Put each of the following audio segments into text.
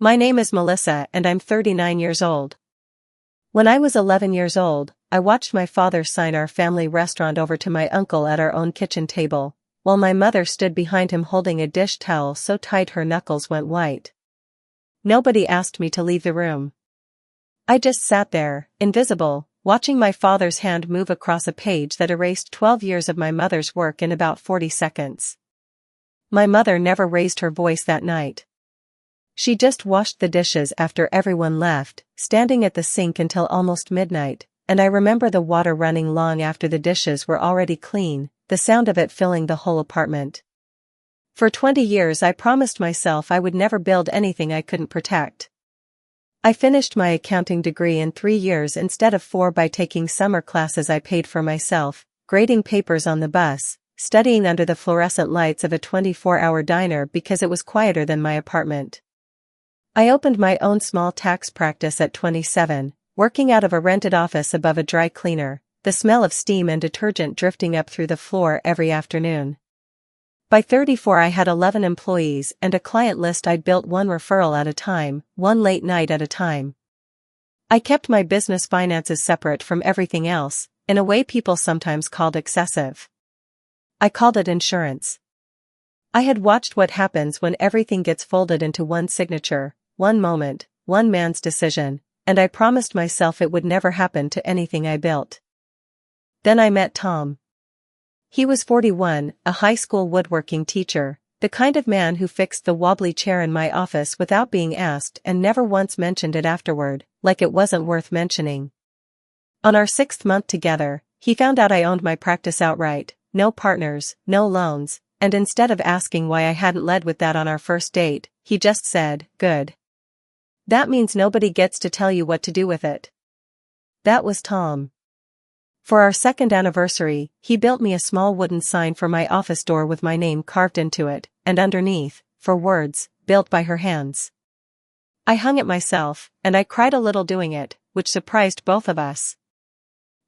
My name is Melissa and I'm 39 years old. When I was 11 years old, I watched my father sign our family restaurant over to my uncle at our own kitchen table, while my mother stood behind him holding a dish towel so tight her knuckles went white. Nobody asked me to leave the room. I just sat there, invisible, watching my father's hand move across a page that erased 12 years of my mother's work in about 40 seconds. My mother never raised her voice that night. She just washed the dishes after everyone left, standing at the sink until almost midnight, and I remember the water running long after the dishes were already clean, the sound of it filling the whole apartment. For 20 years I promised myself I would never build anything I couldn't protect. I finished my accounting degree in 3 years instead of 4 by taking summer classes I paid for myself, grading papers on the bus, studying under the fluorescent lights of a 24-hour diner because it was quieter than my apartment. I opened my own small tax practice at 27, working out of a rented office above a dry cleaner, the smell of steam and detergent drifting up through the floor every afternoon. By 34 I had 11 employees and a client list I'd built one referral at a time, one late night at a time. I kept my business finances separate from everything else, in a way people sometimes called excessive. I called it insurance. I had watched what happens when everything gets folded into one signature, one moment, one man's decision, and I promised myself it would never happen to anything I built. Then I met Tom. He was 41, a high school woodworking teacher, the kind of man who fixed the wobbly chair in my office without being asked and never once mentioned it afterward, like it wasn't worth mentioning. On our 6th month together, he found out I owned my practice outright, no partners, no loans, and instead of asking why I hadn't led with that on our first date, he just said, "Good. That means nobody gets to tell you what to do with it." That was Tom. For our 2nd anniversary, he built me a small wooden sign for my office door with my name carved into it, and underneath, 4 words, "Built by her hands." I hung it myself, and I cried a little doing it, which surprised both of us.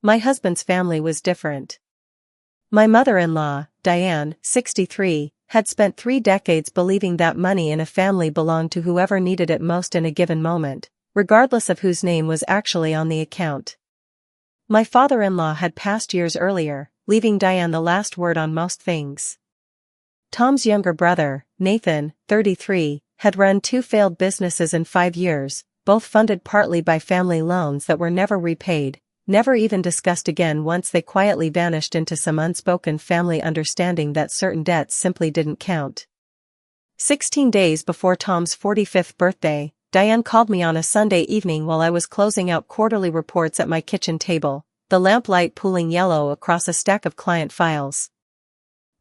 My husband's family was different. My mother-in-law, Diane, 63, had spent 3 decades believing that money in a family belonged to whoever needed it most in a given moment, regardless of whose name was actually on the account. My father-in-law had passed years earlier, leaving Diane the last word on most things. Tom's younger brother, Nathan, 33, had run 2 failed businesses in 5 years, both funded partly by family loans that were never repaid, never even discussed again once they quietly vanished into some unspoken family understanding that certain debts simply didn't count. 16 days before Tom's 45th birthday, Diane called me on a Sunday evening while I was closing out quarterly reports at my kitchen table, the lamplight pooling yellow across a stack of client files.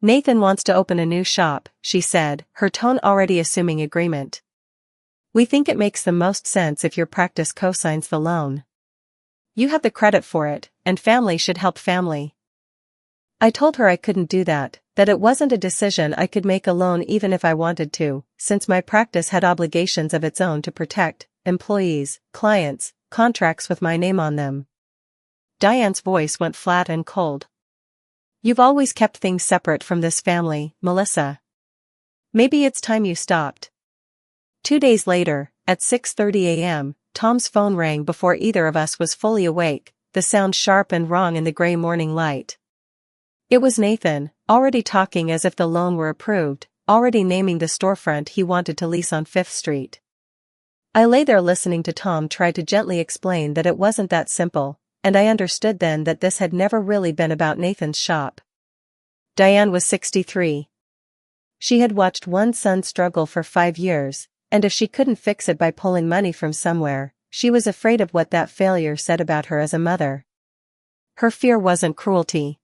"Nathan wants to open a new shop," she said, her tone already assuming agreement. "We think it makes the most sense if your practice co-signs the loan. You have the credit for it, and family should help family." I told her I couldn't do that it wasn't a decision I could make alone even if I wanted to, since my practice had obligations of its own to protect, employees, clients, contracts with my name on them. Diane's voice went flat and cold. "You've always kept things separate from this family, Melissa. Maybe it's time you stopped." 2 days later, at 6:30 a.m., Tom's phone rang before either of us was fully awake, the sound sharp and wrong in the gray morning light. It was Nathan, already talking as if the loan were approved, already naming the storefront he wanted to lease on 5th Street. I lay there listening to Tom try to gently explain that it wasn't that simple, and I understood then that this had never really been about Nathan's shop. Diane was 63. She had watched one son struggle for 5 years, and if she couldn't fix it by pulling money from somewhere, she was afraid of what that failure said about her as a mother. Her fear wasn't cruelty.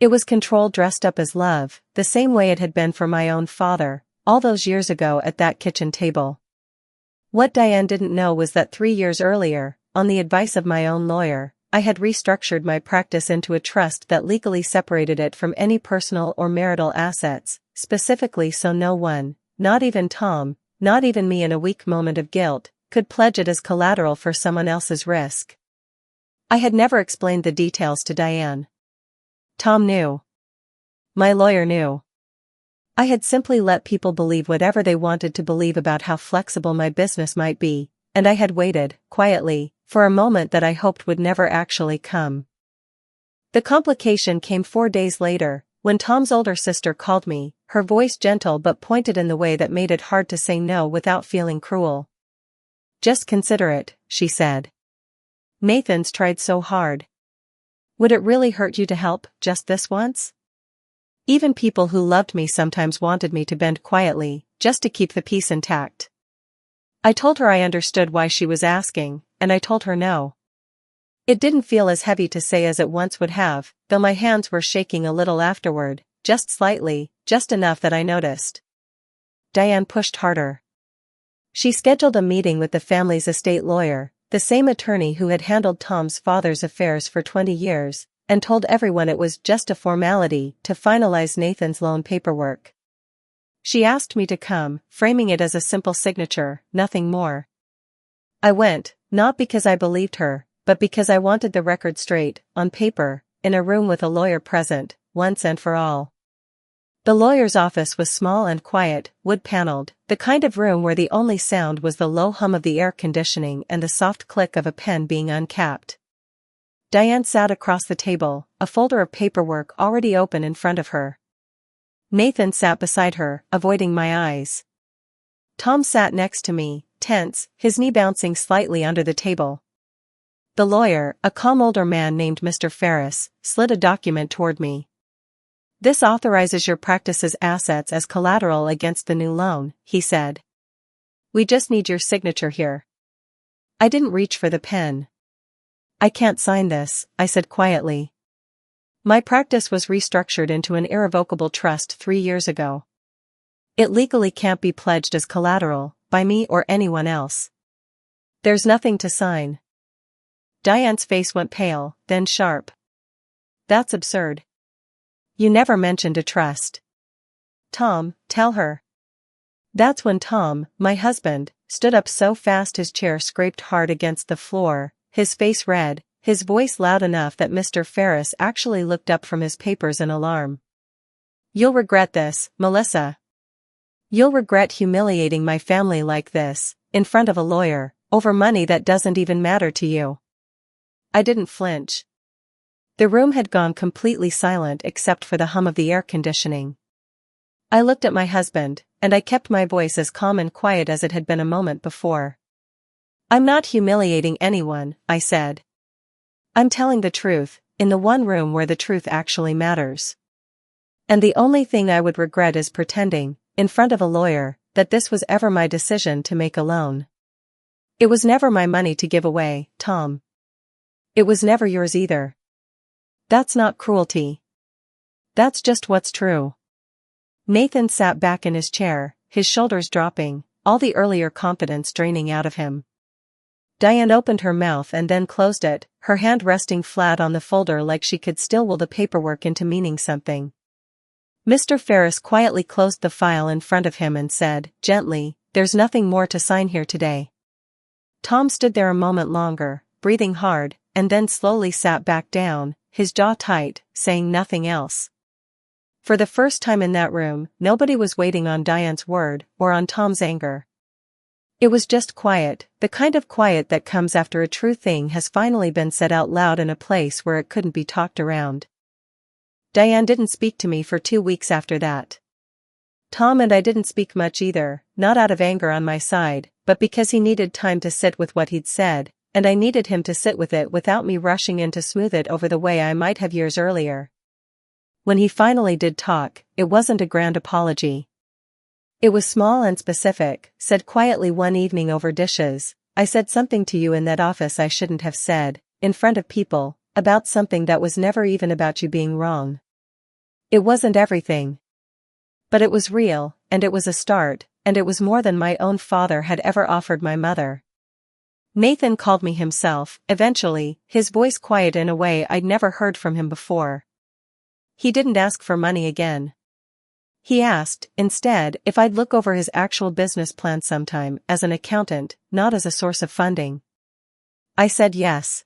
It was control dressed up as love, the same way it had been for my own father, all those years ago at that kitchen table. What Diane didn't know was that 3 years earlier, on the advice of my own lawyer, I had restructured my practice into a trust that legally separated it from any personal or marital assets, specifically so no one, not even Tom, not even me in a weak moment of guilt, could pledge it as collateral for someone else's risk. I had never explained the details to Diane. Tom knew. My lawyer knew. I had simply let people believe whatever they wanted to believe about how flexible my business might be, and I had waited, quietly, for a moment that I hoped would never actually come. The complication came 4 days later, when Tom's older sister called me, her voice gentle but pointed in the way that made it hard to say no without feeling cruel. "Just consider it," she said. "Nathan's tried so hard. Would it really hurt you to help, just this once? Even people who loved me sometimes wanted me to bend quietly, just to keep the peace intact." I told her I understood why she was asking, and I told her no. It didn't feel as heavy to say as it once would have, though my hands were shaking a little afterward, just slightly, just enough that I noticed. Diane pushed harder. She scheduled a meeting with the family's estate lawyer, the same attorney who had handled Tom's father's affairs for 20 years, and told everyone it was just a formality to finalize Nathan's loan paperwork. She asked me to come, framing it as a simple signature, nothing more. I went, not because I believed her, but because I wanted the record straight, on paper, in a room with a lawyer present, once and for all. The lawyer's office was small and quiet, wood-paneled, the kind of room where the only sound was the low hum of the air conditioning and the soft click of a pen being uncapped. Diane sat across the table, a folder of paperwork already open in front of her. Nathan sat beside her, avoiding my eyes. Tom sat next to me, tense, his knee bouncing slightly under the table. The lawyer, a calm older man named Mr. Ferris, slid a document toward me. "This authorizes your practice's assets as collateral against the new loan," he said. "We just need your signature here." I didn't reach for the pen. "I can't sign this," I said quietly. "My practice was restructured into an irrevocable trust 3 years ago. It legally can't be pledged as collateral, by me or anyone else. There's nothing to sign." Diane's face went pale, then sharp. "That's absurd. You never mentioned a trust." "Tom, tell her." That's when Tom, my husband, stood up so fast his chair scraped hard against the floor, his face red, his voice loud enough that Mr. Ferris actually looked up from his papers in alarm. "You'll regret this, Melissa. You'll regret humiliating my family like this, in front of a lawyer, over money that doesn't even matter to you." I didn't flinch. The room had gone completely silent except for the hum of the air conditioning. I looked at my husband, and I kept my voice as calm and quiet as it had been a moment before. "I'm not humiliating anyone," I said. "I'm telling the truth, in the one room where the truth actually matters. And the only thing I would regret is pretending, in front of a lawyer, that this was ever my decision to make a loan. It was never my money to give away, Tom. It was never yours either. That's not cruelty. That's just what's true." Nathan sat back in his chair, his shoulders dropping, all the earlier confidence draining out of him. Diane opened her mouth and then closed it, her hand resting flat on the folder like she could still will the paperwork into meaning something. Mr. Ferris quietly closed the file in front of him and said, gently, "There's nothing more to sign here today." Tom stood there a moment longer, breathing hard, and then slowly sat back down, his jaw tight, saying nothing else. For the first time in that room, nobody was waiting on Diane's word, or on Tom's anger. It was just quiet, the kind of quiet that comes after a true thing has finally been said out loud in a place where it couldn't be talked around. Diane didn't speak to me for 2 weeks after that. Tom and I didn't speak much either, not out of anger on my side, but because he needed time to sit with what he'd said, and I needed him to sit with it without me rushing in to smooth it over the way I might have years earlier. When he finally did talk, it wasn't a grand apology. It was small and specific, said quietly one evening over dishes, "I said something to you in that office I shouldn't have said, in front of people, about something that was never even about you being wrong. It wasn't everything. But it was real, and it was a start, and it was more than my own father had ever offered my mother." Nathan called me himself, eventually, his voice quiet in a way I'd never heard from him before. He didn't ask for money again. He asked, instead, if I'd look over his actual business plan sometime, as an accountant, not as a source of funding. I said yes.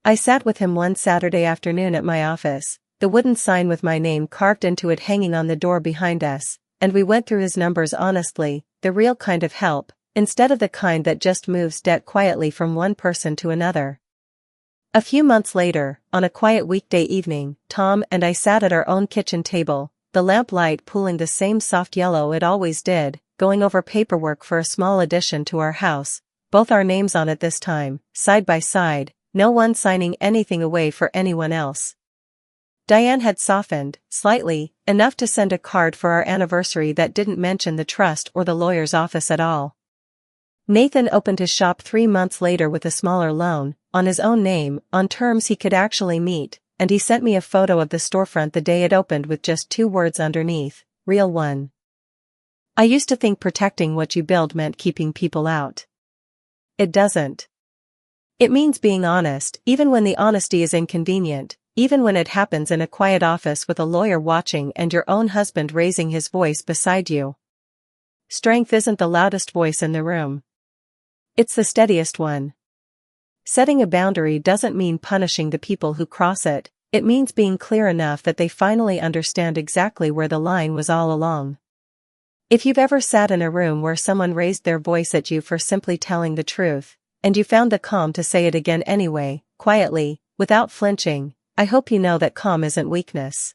I sat with him one Saturday afternoon at my office, the wooden sign with my name carved into it hanging on the door behind us, and we went through his numbers honestly, the real kind of help, instead of the kind that just moves debt quietly from one person to another. A few months later, on a quiet weekday evening, Tom and I sat at our own kitchen table, the lamp light pooling the same soft yellow it always did, going over paperwork for a small addition to our house, both our names on it this time, side by side, no one signing anything away for anyone else. Diane had softened, slightly, enough to send a card for our anniversary that didn't mention the trust or the lawyer's office at all. Nathan opened his shop 3 months later with a smaller loan, on his own name, on terms he could actually meet, and he sent me a photo of the storefront the day it opened with just 2 words underneath, Real One. I used to think protecting what you build meant keeping people out. It doesn't. It means being honest, even when the honesty is inconvenient, even when it happens in a quiet office with a lawyer watching and your own husband raising his voice beside you. Strength isn't the loudest voice in the room. It's the steadiest one. Setting a boundary doesn't mean punishing the people who cross it, it means being clear enough that they finally understand exactly where the line was all along. If you've ever sat in a room where someone raised their voice at you for simply telling the truth, and you found the calm to say it again anyway, quietly, without flinching, I hope you know that calm isn't weakness.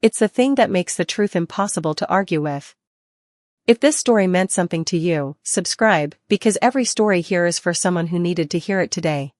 It's the thing that makes the truth impossible to argue with. If this story meant something to you, subscribe, because every story here is for someone who needed to hear it today.